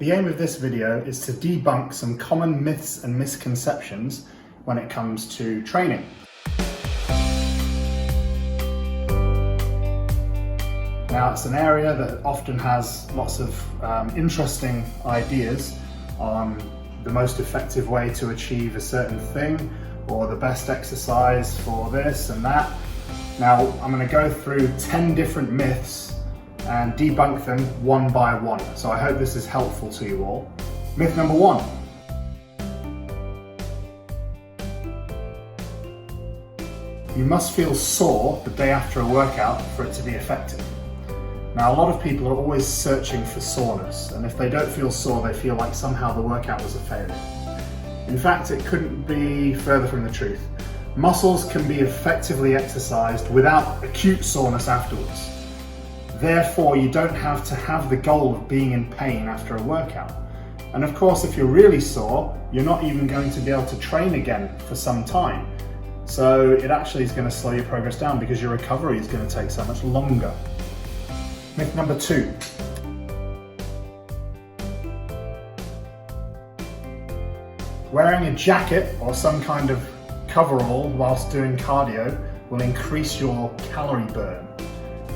The aim of this video is to debunk some common myths and misconceptions when it comes to training. Now, it's an area that often has lots of interesting ideas on the most effective way to achieve a certain thing or the best exercise for this and that. Now, I'm going to go through 10 different myths and debunk them one by one. So I hope this is helpful to you all. Myth number 1. You must feel sore the day after a workout for it to be effective. Now, a lot of people are always searching for soreness, and if they don't feel sore, they feel like somehow the workout was a failure. In fact, it couldn't be further from the truth. Muscles can be effectively exercised without acute soreness afterwards. Therefore, you don't have to have the goal of being in pain after a workout. And of course, if you're really sore, you're not even going to be able to train again for some time. So it actually is going to slow your progress down because your recovery is going to take so much longer. Myth number 2. Wearing a jacket or some kind of coverall whilst doing cardio will increase your calorie burn.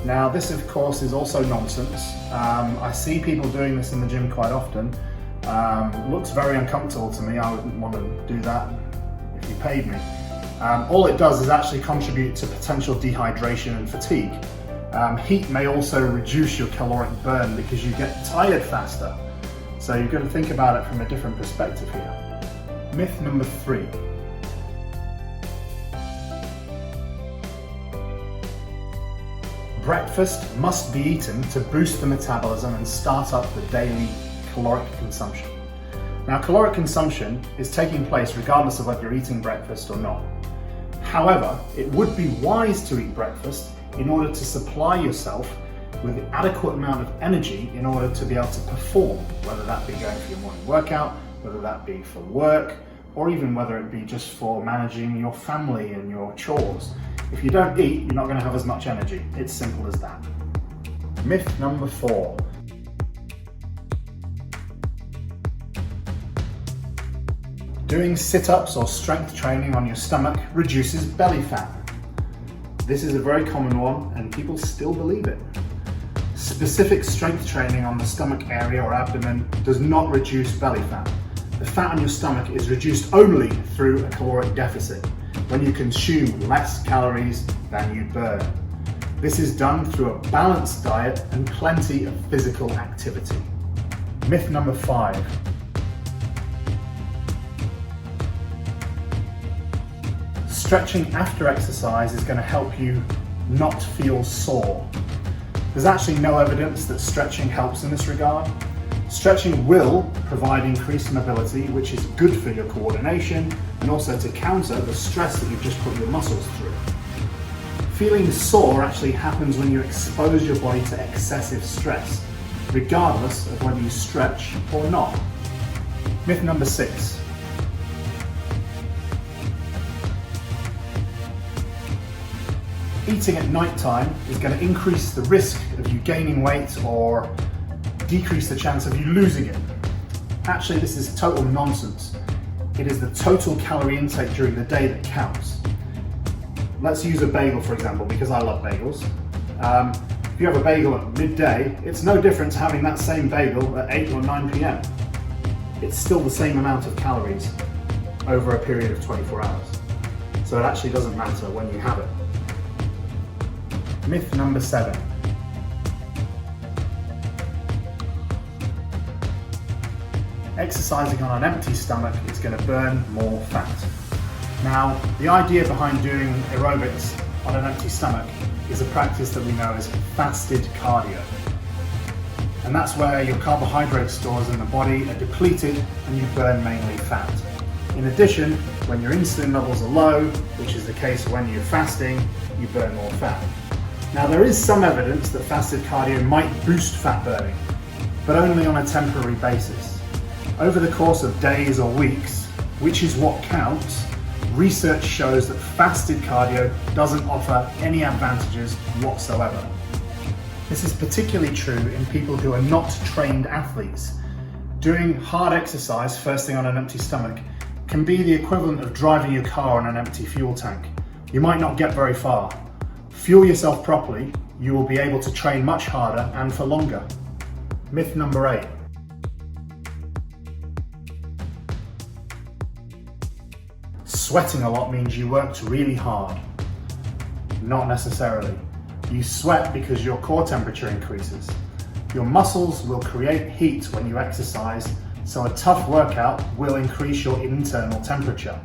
Now, this of course is also nonsense. I see people doing this in the gym quite often. Looks very uncomfortable to me. I wouldn't want to do that if you paid me. All it does is actually contribute to potential dehydration and fatigue. Heat may also reduce your caloric burn because you get tired faster. So you've got to think about it from a different perspective here. Myth number 3. Breakfast must be eaten to boost the metabolism and start up the daily caloric consumption. Now, caloric consumption is taking place regardless of whether you're eating breakfast or not. However, it would be wise to eat breakfast in order to supply yourself with the adequate amount of energy in order to be able to perform, whether that be going for your morning workout, whether that be for work, or even whether it be just for managing your family and your chores. If you don't eat, you're not going to have as much energy. It's simple as that. Myth number 4. Doing sit-ups or strength training on your stomach reduces belly fat. This is a very common one and people still believe it. Specific strength training on the stomach area or abdomen does not reduce belly fat. The fat on your stomach is reduced only through a caloric deficit, when you consume less calories than you burn. This is done through a balanced diet and plenty of physical activity. Myth number 5. Stretching after exercise is going to help you not feel sore. There's actually no evidence that stretching helps in this regard. Stretching will provide increased mobility, which is good for your coordination and also to counter the stress that you've just put your muscles through. Feeling sore actually happens when you expose your body to excessive stress, regardless of whether you stretch or not. Myth number 6. Eating at night time is going to increase the risk of you gaining weight or decrease the chance of you losing it. Actually, this is total nonsense. It is the total calorie intake during the day that counts. Let's use a bagel, for example, because I love bagels. If you have a bagel at midday, it's no different to having that same bagel at 8 or 9 p.m. It's still the same amount of calories over a period of 24 hours. So it actually doesn't matter when you have it. Myth number 7. Exercising on an empty stomach is going to burn more fat. Now, the idea behind doing aerobics on an empty stomach is a practice that we know as fasted cardio. And that's where your carbohydrate stores in the body are depleted and you burn mainly fat. In addition, when your insulin levels are low, which is the case when you're fasting, you burn more fat. Now, there is some evidence that fasted cardio might boost fat burning, but only on a temporary basis. Over the course of days or weeks, which is what counts, research shows that fasted cardio doesn't offer any advantages whatsoever. This is particularly true in people who are not trained athletes. Doing hard exercise first thing on an empty stomach can be the equivalent of driving your car on an empty fuel tank. You might not get very far. Fuel yourself properly, you will be able to train much harder and for longer. Myth number 8. Sweating a lot means you worked really hard. Not necessarily. You sweat because your core temperature increases. Your muscles will create heat when you exercise, so a tough workout will increase your internal temperature.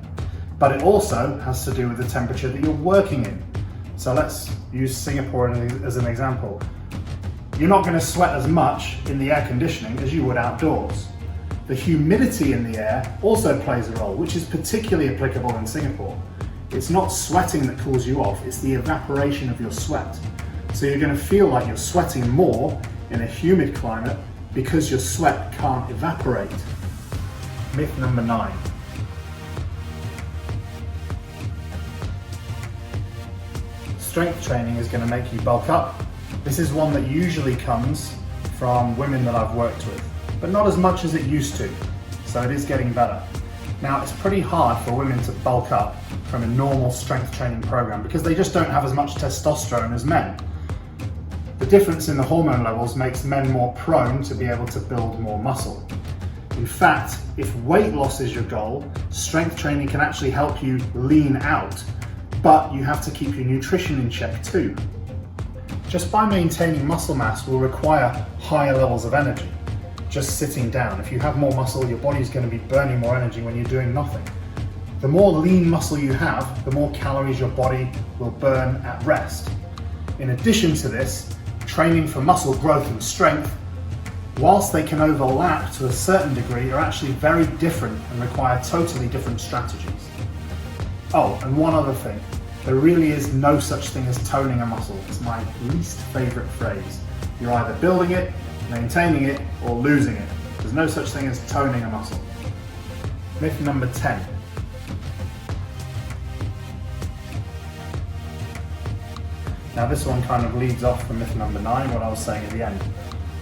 But it also has to do with the temperature that you're working in. So let's use Singapore as an example. You're not going to sweat as much in the air conditioning as you would outdoors. The humidity in the air also plays a role, which is particularly applicable in Singapore. It's not sweating that cools you off, it's the evaporation of your sweat. So you're going to feel like you're sweating more in a humid climate because your sweat can't evaporate. Myth number 9. Strength training is going to make you bulk up. This is one that usually comes from women that I've worked with, but not as much as it used to, so it is getting better. Now, it's pretty hard for women to bulk up from a normal strength training program because they just don't have as much testosterone as men. The difference in the hormone levels makes men more prone to be able to build more muscle. In fact, if weight loss is your goal, strength training can actually help you lean out, but you have to keep your nutrition in check too. Just by maintaining muscle mass will require higher levels of energy. Just sitting down. If you have more muscle, your body's going to be burning more energy when you're doing nothing. The more lean muscle you have, the more calories your body will burn at rest. In addition to this, training for muscle growth and strength, whilst they can overlap to a certain degree, are actually very different and require totally different strategies. Oh, and one other thing. There really is no such thing as toning a muscle. It's my least favorite phrase. You're either building it, maintaining it, or losing it. There's no such thing as toning a muscle. Myth number 10. Now this one kind of leads off from myth number 9, what I was saying at the end.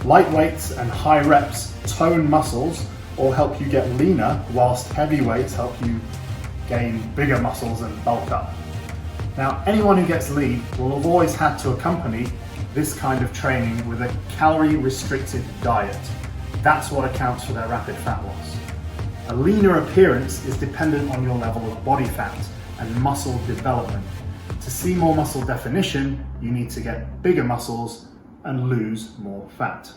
Light weights and high reps tone muscles or help you get leaner, whilst heavy weights help you gain bigger muscles and bulk up. Now, anyone who gets lean will have always had to accompany this kind of training with a calorie-restricted diet. That's what accounts for their rapid fat loss. A leaner appearance is dependent on your level of body fat and muscle development. To see more muscle definition, you need to get bigger muscles and lose more fat.